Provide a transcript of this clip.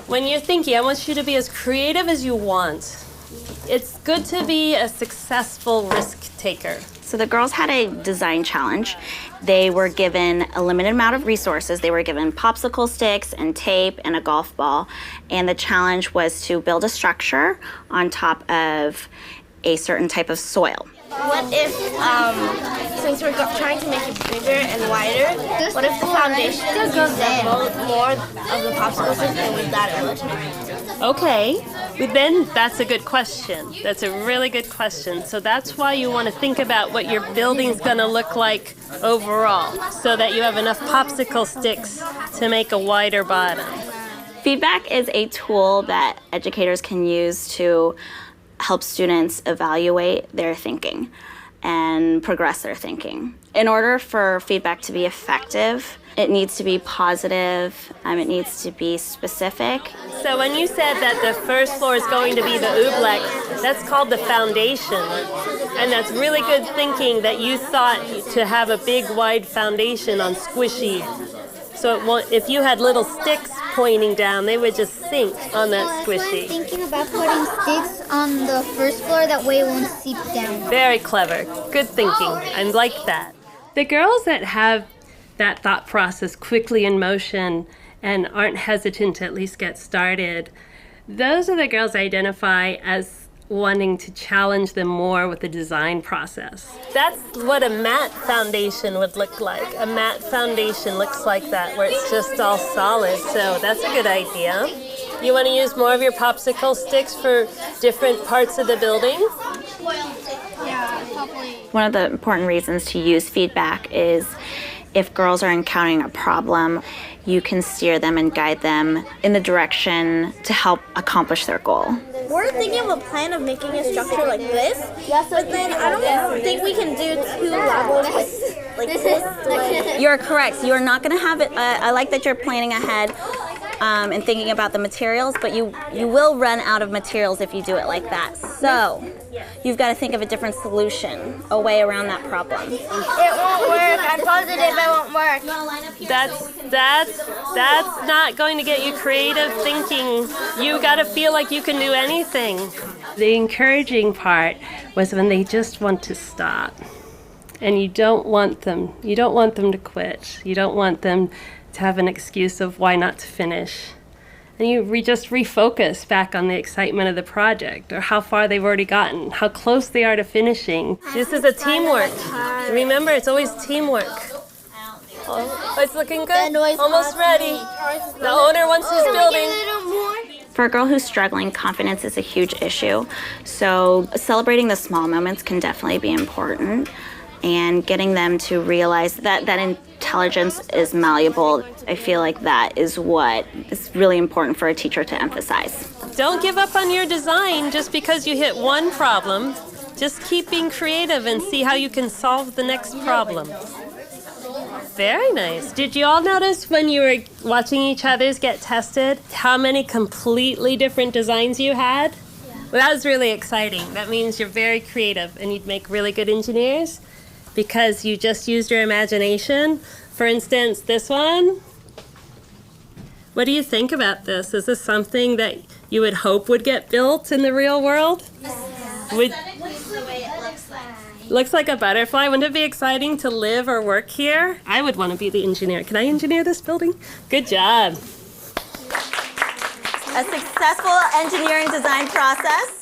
When you're thinking, I want you to be as creative as you want. It's good to be a successful risk taker. So the girls had a design challenge. They were given a limited amount of resources. They were given popsicle sticks and tape and a golf ball. And the challenge was to build a structure on top of a certain type of soil. What if, since we're trying to make it bigger and wider, what if the foundation is more of the popsicle sticks and with that wood? Okay, but then that's a good question. That's a really good question. So that's why you want to think about what your building's going to look like overall, so that you have enough popsicle sticks to make a wider bottom. Feedback is a tool that educators can use to help students evaluate their thinking and progress their thinking. In order for feedback to be effective, it needs to be positive, it needs to be specific. So when you said that the first floor is going to be the oobleck, that's called the foundation. And that's really good thinking that you thought to have a big wide foundation on squishy. So it won't, if you had little sticks pointing down, they would just sink on that squishy. I'm thinking about putting sticks on the first floor, that way it won't seep down. Very clever. Good thinking. I like that. The girls that have that thought process quickly in motion and aren't hesitant to at least get started, those are the girls I identify as wanting to challenge them more with the design process. That's what a matte foundation would look like. A matte foundation looks like that, where it's just all solid. So that's a good idea. You want to use more of your popsicle sticks for different parts of the building? Yeah, probably. One of the important reasons to use feedback is if girls are encountering a problem, you can steer them and guide them in the direction to help accomplish their goal. We're thinking of a plan of making a structure like this, but then I don't think we can do 2 levels like this. You're correct. You're not going to have it. I like that you're planning ahead and thinking about the materials, but you will run out of materials if you do it like that. So you've got to think of a different solution, a way around that problem. It won't work. I'm positive it won't work. That's not going to get you creative thinking. You got to feel like you can do anything. The encouraging part was when they just want to stop. And you don't want them to quit. You don't want them to have an excuse of why not to finish. And you just refocus back on the excitement of the project, or how far they've already gotten, how close they are to finishing. This is a teamwork. Remember, it's always teamwork. Oh, it's looking good. Almost ready. The owner wants his building. For a girl who's struggling, confidence is a huge issue. So celebrating the small moments can definitely be important, and getting them to realize that intelligence is malleable. I feel like that is what is really important for a teacher to emphasize. Don't give up on your design just because you hit one problem. Just keep being creative and see how you can solve the next problem. Very nice. Did you all notice when you were watching each other's get tested how many completely different designs you had? Well, that was really exciting. That means you're very creative and you'd make really good engineers because you just used your imagination. For instance, this one. What do you think about this? Is this something that you would hope would get built in the real world? Looks like a butterfly. Wouldn't it be exciting to live or work here? I would want to be the engineer. Can I engineer this building? Good job. A successful engineering design process